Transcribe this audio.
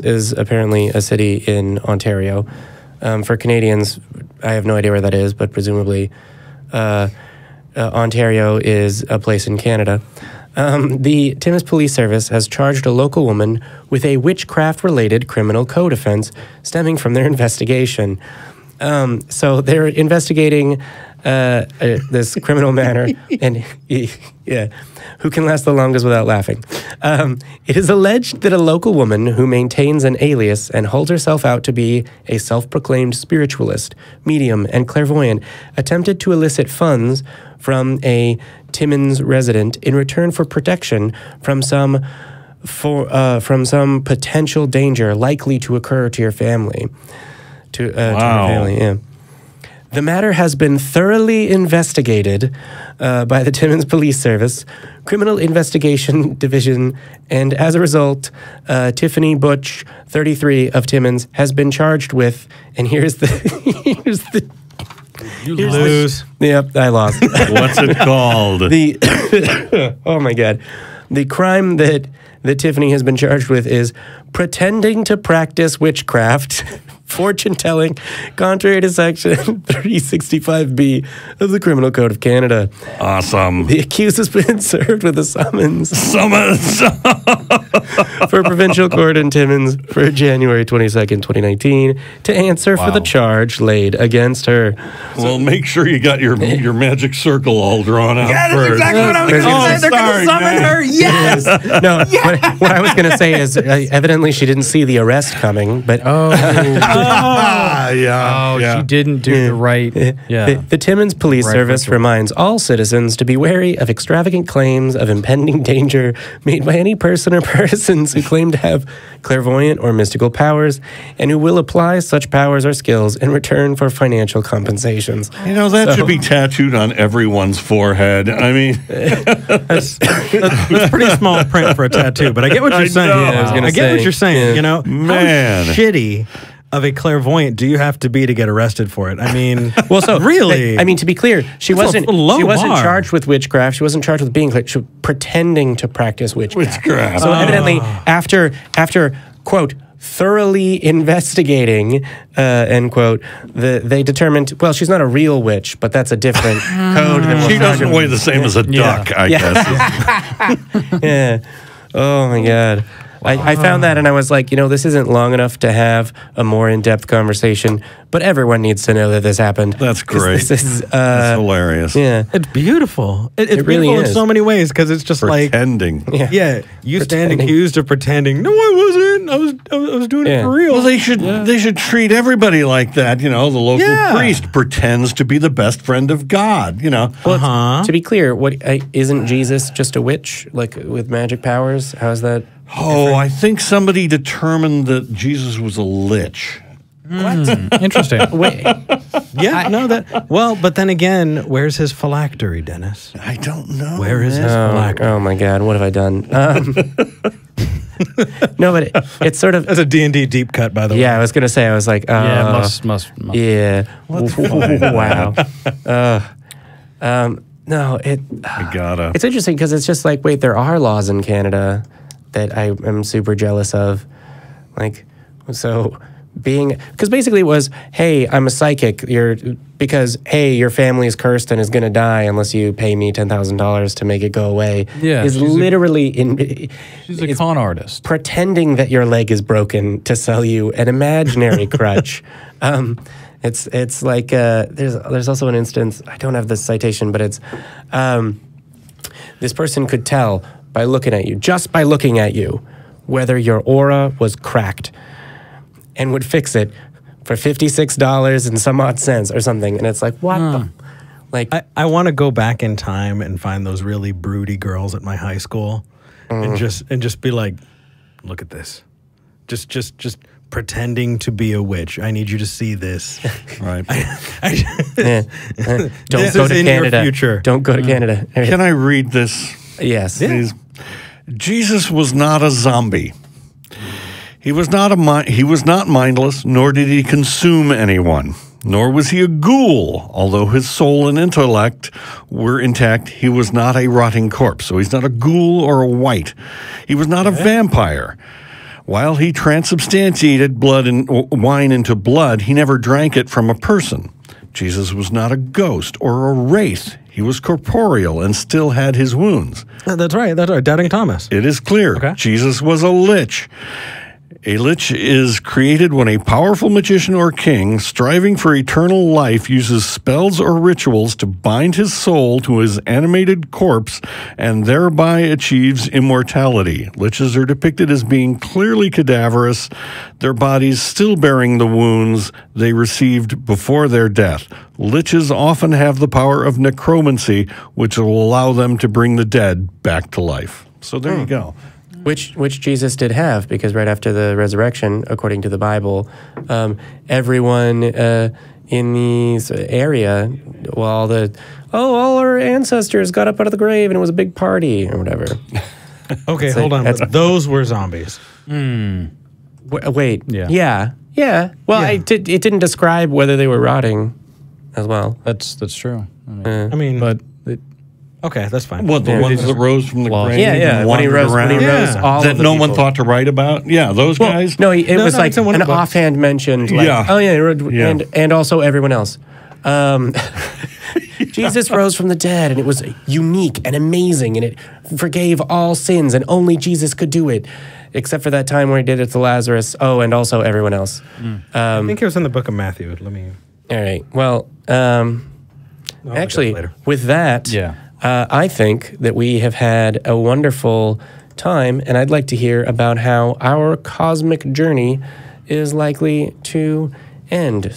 is apparently a city in Ontario. For Canadians, I have no idea where that is, but presumably Ontario is a place in Canada. The Timmins Police Service has charged a local woman with a witchcraft-related criminal code offense stemming from their investigation. So they're investigating this criminal matter, and yeah, who can last the longest without laughing? It is alleged that a local woman who maintains an alias and holds herself out to be a self-proclaimed spiritualist, medium, and clairvoyant attempted to elicit funds from a Timmins resident in return for protection from some potential danger likely to occur to your family. To your family, yeah. The matter has been thoroughly investigated by the Timmins Police Service, Criminal Investigation Division, and as a result, Tiffany Butch, 33, of Timmins, has been charged with, and here's the... You lose. Yep, I lost. What's it called? Oh, my God. The crime that Tiffany has been charged with is pretending to practice witchcraft, fortune-telling, contrary to Section 365B of the Criminal Code of Canada. Awesome. The accused has been served with a summons. For provincial court in Timmins for January 22nd, 2019, to answer for the charge laid against her. Well, make sure you got your magic circle all drawn out Yeah, that's first. exactly what I was going to say. They're going to summon her. Yes. No, what I was going to say is evidently she didn't see the arrest coming, but... She didn't do the right... Yeah. The Timmins Police Service reminds all citizens to be wary of extravagant claims of impending danger made by any person or persons who claim to have clairvoyant or mystical powers and who will apply such powers or skills in return for financial compensations. You know, that should be tattooed on everyone's forehead. I mean... That's pretty small print for a tattoo, but I get what you're saying. I get what you're saying. You know, Man. how shitty of a clairvoyant do you have to be to get arrested for it? I mean, Well, so really, I mean, to be clear, she wasn't bar. charged with witchcraft. She wasn't charged with being she was pretending to practice witchcraft. So evidently, after quote thoroughly investigating end quote, they determined, well, she's not a real witch, but that's a different code. Than She doesn't weigh the same as a duck, I guess. Yeah. Oh my God. I found that and I was like, you know, this isn't long enough to have a more in-depth conversation, but everyone needs to know that this happened. That's great. This is That's hilarious. Yeah. it's beautiful. It's really beautiful in is. so many ways because it's just Pretending. like, you stand Pretending. accused of pretending. No, I wasn't. I was doing it for real. Well, they should treat everybody like that. You know, the local priest pretends to be the best friend of God. You know, To be clear, isn't Jesus just a witch, like with magic powers? How's that? Oh, I think somebody determined that Jesus was a lich. Interesting. Wait, Well, but then again, where's his phylactery, Dennis? I don't know. Where is his phylactery? oh my God, what have I done? No, but it's sort of. That's a D&D deep cut, by the way. Yeah, I was gonna say. I was like, must. Yeah. Wow. No, it's interesting because it's just like, wait, there are laws in Canada that I am super jealous of, like, so because basically it was, hey, I'm a psychic. Because your family is cursed and is gonna die unless you pay me $10,000 to make it go away. Yeah, is literally she's a con artist pretending that your leg is broken to sell you an imaginary crutch. It's like there's also an instance, I don't have the citation, but it's this person could tell by looking at you, just by looking at you, whether your aura was cracked, and would fix it for $56 and some odd cents or something. And it's like, what the? Like, I want to go back in time and find those really broody girls at my high school, and just be like, look at this, just pretending to be a witch. I need you to see this. Right. Don't go to Canada. Future. Don't go to Canada. Can I read this? Yes. Please? Jesus was not a zombie. He was not mindless, nor did he consume anyone. Nor was he a ghoul. Although his soul and intellect were intact, he was not a rotting corpse. So he's not a ghoul or a wight. He was not a vampire. While he transubstantiated blood and wine into blood, he never drank it from a person. Jesus was not a ghost or a wraith. He was corporeal and still had his wounds. That's right. That's right. Doubting Thomas. It is clear. Okay. Jesus was a lich. A lich is created when a powerful magician or king, striving for eternal life, uses spells or rituals to bind his soul to his animated corpse and thereby achieves immortality. Liches are depicted as being clearly cadaverous, their bodies still bearing the wounds they received before their death. Liches often have the power of necromancy, which will allow them to bring the dead back to life. So there you go. Which Jesus did have, because right after the resurrection, according to the Bible, everyone in this area, well, all our ancestors got up out of the grave and it was a big party or whatever. Okay, hold on. But those were zombies. Wait. Yeah. Yeah. Well, Yeah. it didn't describe whether they were rotting as well. That's true. I mean, But okay, that's fine. What, the ones that rose from the grave Yeah. and When he wandered rose, around? all That of the no one people. thought to write about? Yeah, those guys? No, it was no, like it's in one an of the books. offhand mentioned. Like, Yeah. Oh yeah, Yeah. and also everyone else. Jesus rose from the dead, and it was unique and amazing, and it forgave all sins, and only Jesus could do it, except for that time where he did it to Lazarus. Oh, and also everyone else. I think it was in the book of Matthew. Let me. All right. Well, I'll look it actually, up later. with that, Yeah. I think that we have had a wonderful time, and I'd like to hear about how our cosmic journey is likely to end.